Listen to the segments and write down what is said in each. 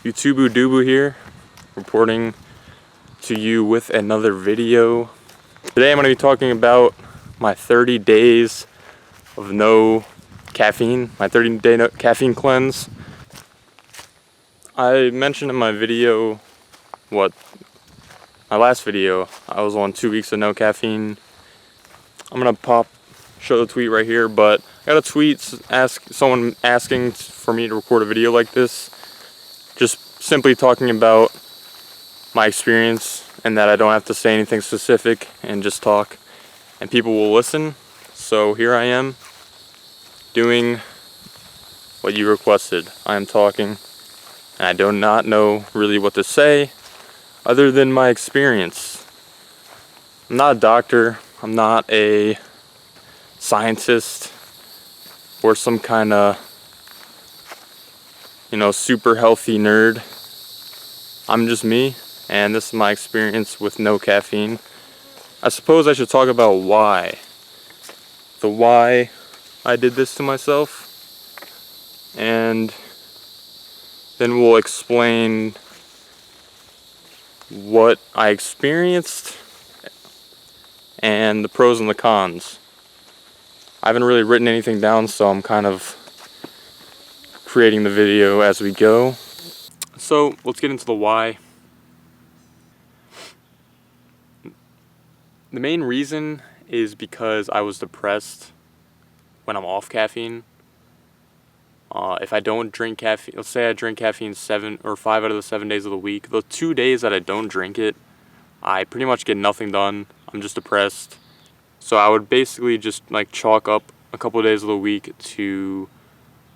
YouTubu Dubu here, reporting to you with another video. Today I'm going to be talking about my 30 days of no caffeine, my 30-day no caffeine cleanse. I mentioned in my video, my last video, I was on 2 weeks of no caffeine. I'm going to show the tweet right here, but I got a tweet someone asking for me to record a video like this, just simply talking about my experience and that I don't have to say anything specific and just talk and people will listen. So here I am doing what you requested. I am talking and I do not know really what to say other than my experience. I'm not a doctor, I'm not a scientist or some kind of super healthy nerd. I'm just me, and this is my experience with no caffeine. I suppose I should talk about why I did this to myself, and then we'll explain what I experienced and the pros and the cons. I haven't really written anything down, so I'm kind of creating the video as we go. So let's get into the why. The main reason is because I was depressed when I'm off caffeine. If I don't drink caffeine, let's say I drink caffeine 5 out of the 7 days of the week, the 2 days that I don't drink it, I pretty much get nothing done. I'm just depressed. So I would basically just chalk up a couple of days of the week to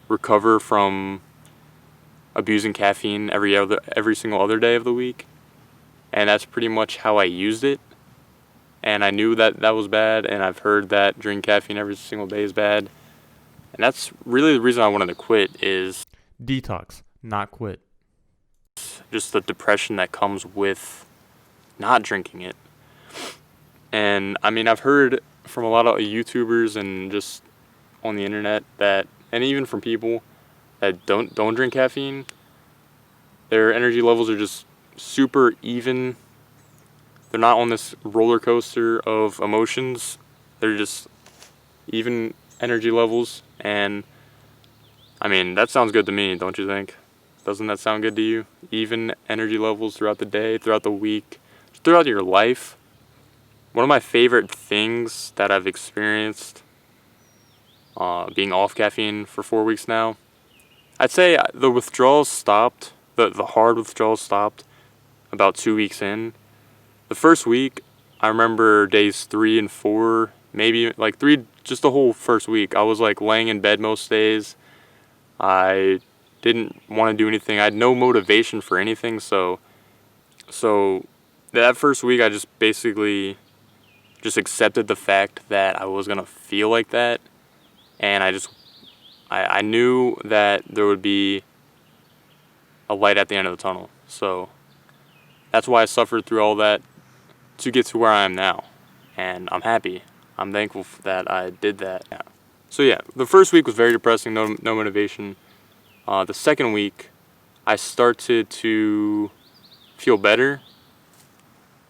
recover from abusing caffeine every single other day of the week. And that's pretty much how I used it. And I knew that was bad, and I've heard that drinking caffeine every single day is bad. And that's really the reason I wanted to quit, is detox, not quit. Just the depression that comes with not drinking it. And I mean, I've heard from a lot of YouTubers and just on the internet and even from people that don't drink caffeine, their energy levels are just super even. They're not on this roller coaster of emotions. They're just even energy levels. And I mean, that sounds good to me, don't you think? Doesn't that sound good to you? Even energy levels throughout the day, throughout the week, throughout your life. One of my favorite things that I've experienced being off caffeine for 4 weeks now, I'd say the withdrawals stopped, the hard withdrawals stopped about 2 weeks in. The first week, I remember days 3 and 4, maybe 3, just the whole first week. I was laying in bed most days. I didn't want to do anything. I had no motivation for anything. So that first week, I just basically just accepted the fact that I was gonna feel like that, and I knew that there would be a light at the end of the tunnel. So that's why I suffered through all that to get to where I am now, and I'm happy. I'm thankful that I did that. Yeah. So yeah, the first week was very depressing, no motivation. The second week, I started to feel better.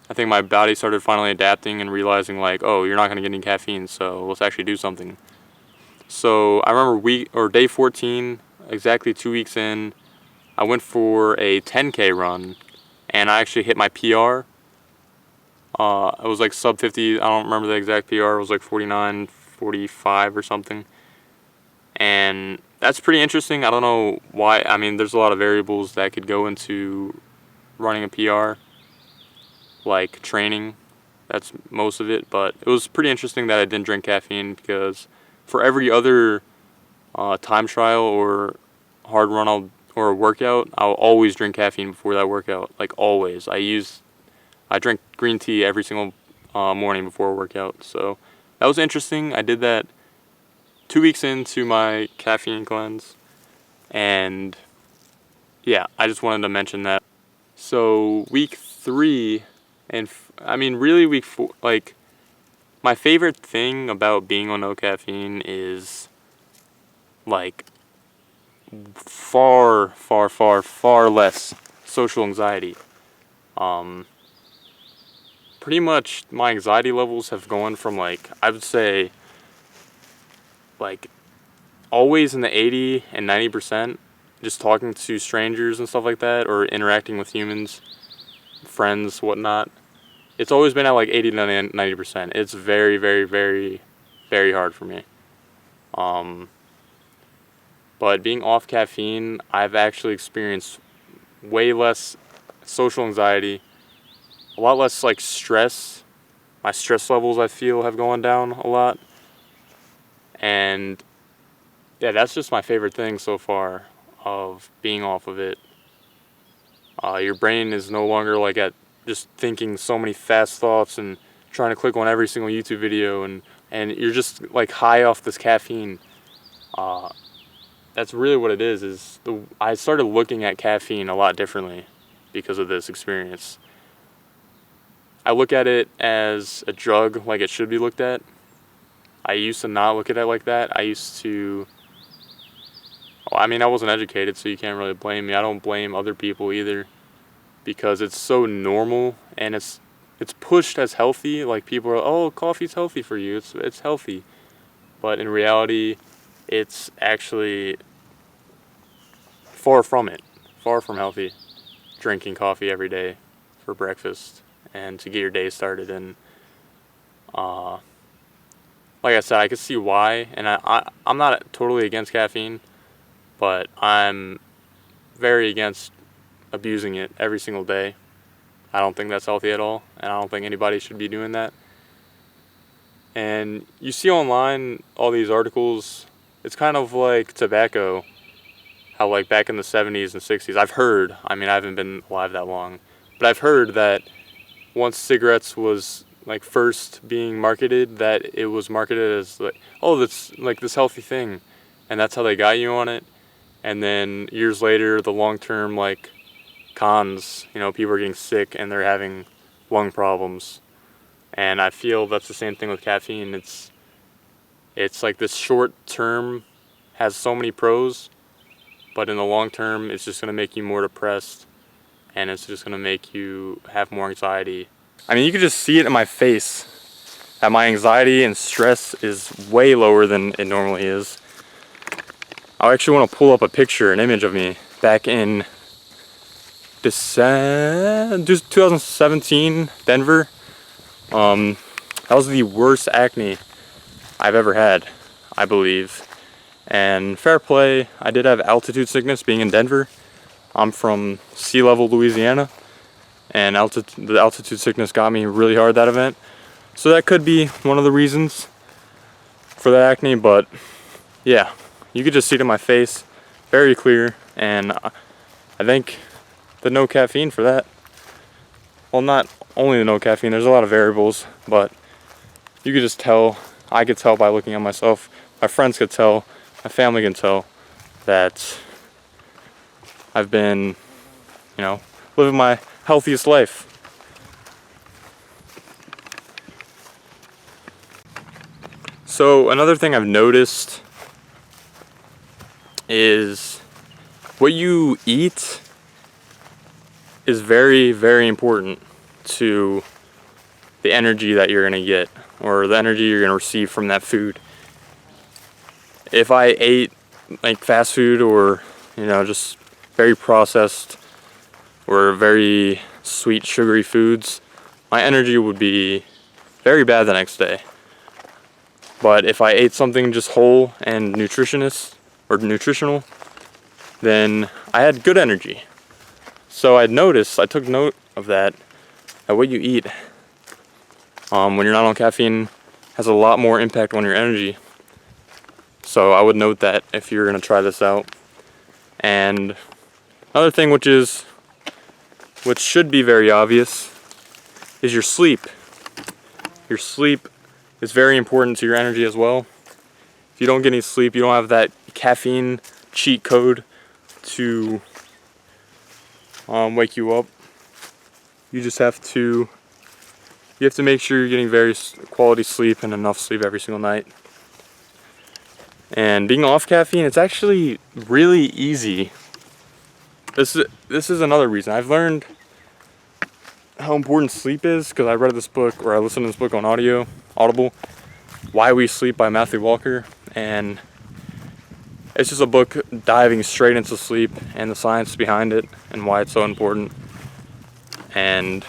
I think my body started finally adapting and realizing oh, you're not gonna get any caffeine, so let's actually do something. So I remember day 14, exactly 2 weeks in, I went for a 10K run, and I actually hit my PR. It was sub 50, I don't remember the exact PR, it was 49, 45 or something. And that's pretty interesting. I don't know why. I mean, there's a lot of variables that could go into running a PR, like training. That's most of it. But it was pretty interesting that I didn't drink caffeine, because for every other time trial or hard run or workout, I'll always drink caffeine before that workout. Always. I drink green tea every single morning before a workout. So that was interesting. I did that 2 weeks into my caffeine cleanse, and yeah, I just wanted to mention that. So week 3, and I mean really week 4, my favorite thing about being on no caffeine is far, far, far, far less social anxiety. Pretty much my anxiety levels have gone from, like, I would say, like, always in the 80 and 90%, just talking to strangers and stuff like that, or interacting with humans, friends, whatnot. It's always been at like 80 to 90%. It's very, very, very, very hard for me. But being off caffeine, I've actually experienced way less social anxiety, a lot less like stress. My stress levels, I feel, have gone down a lot. And yeah, that's just my favorite thing so far of being off of it. Your brain is no longer like at just thinking so many fast thoughts and trying to click on every single YouTube video, and you're just like high off this caffeine. That's really what it is I started looking at caffeine a lot differently because of this experience. I look at it as a drug like it should be looked at. I used to not look at it like that. I wasn't educated, so you can't really blame me. I don't blame other people either, because it's so normal and it's pushed as healthy. Like, people are, oh, coffee's healthy for you. It's healthy. But in reality, it's actually far from it. Far from healthy. Drinking coffee every day for breakfast and to get your day started. And like I said, I could see why. And I'm not totally against caffeine, but I'm very against abusing it every single day. I don't think that's healthy at all, and I don't think anybody should be doing that. And you see online all these articles. It's kind of like tobacco, how like back in the 70s and 60s, I've heard, I haven't been alive that long, but I've heard that once cigarettes was like first being marketed, that it was marketed as like, oh, that's like this healthy thing, and that's how they got you on it. And then years later, the long-term like cons, people are getting sick and they're having lung problems. And I feel that's the same thing with caffeine. It's like this short term has so many pros, but in the long term, it's just going to make you more depressed, and it's just going to make you have more anxiety. You can just see it in my face that my anxiety and stress is way lower than it normally is. I actually want to pull up a picture, an image of me back in December 2017, Denver. That was the worst acne I've ever had, I believe. And fair play, I did have altitude sickness being in Denver. I'm from sea level Louisiana, and the altitude sickness got me really hard that event. So that could be one of the reasons for the acne, but yeah, you could just see it in my face, very clear, and I think the no caffeine for that. Well, not only the no caffeine, there's a lot of variables, but you could just tell, I could tell by looking at myself, my friends could tell, my family can tell that I've been, living my healthiest life. So another thing I've noticed is what you eat is very, very important to the energy that you're going to get, or the energy you're going to receive from that food. If I ate like fast food, or just very processed or very sweet, sugary foods, my energy would be very bad the next day. But if I ate something just whole and nutritional, then I had good energy. So I took note of that what you eat when you're not on caffeine has a lot more impact on your energy. So I would note that if you're going to try this out. And another thing which should be very obvious is your sleep. Your sleep is very important to your energy as well. If you don't get any sleep, you don't have that caffeine cheat code to wake you up. You have to make sure you're getting very quality sleep and enough sleep every single night. And being off caffeine, it's actually really easy. This is another reason. I've learned how important sleep is because I read this book, or I listened to this book on Audible, Why We Sleep by Matthew Walker, and it's just a book diving straight into sleep and the science behind it and why it's so important. And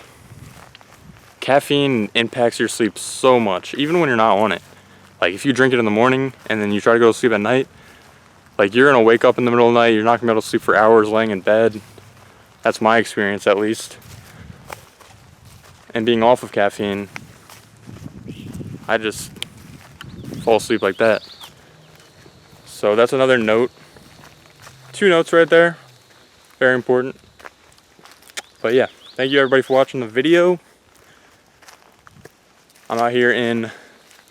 caffeine impacts your sleep so much, even when you're not on it. Like if you drink it in the morning and then you try to go to sleep at night, like you're gonna wake up in the middle of the night, you're not gonna be able to sleep for hours laying in bed. That's my experience at least. And being off of caffeine, I just fall asleep like that. So that's another note. 2 notes right there. Very important. But yeah, thank you everybody for watching the video. I'm out here in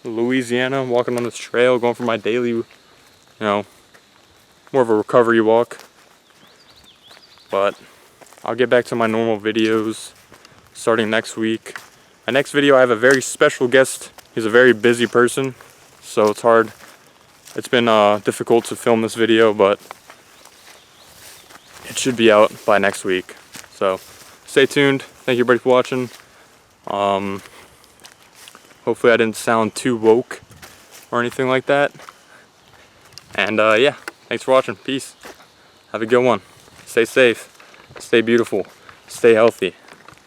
Louisiana walking on this trail, going for my daily, more of a recovery walk. But I'll get back to my normal videos starting next week. My next video, I have a very special guest. He's a very busy person, so it's hard. It's been difficult to film this video, but it should be out by next week. So stay tuned. Thank you everybody for watching. Hopefully I didn't sound too woke or anything like that. And yeah, thanks for watching. Peace. Have a good one. Stay safe. Stay beautiful. Stay healthy.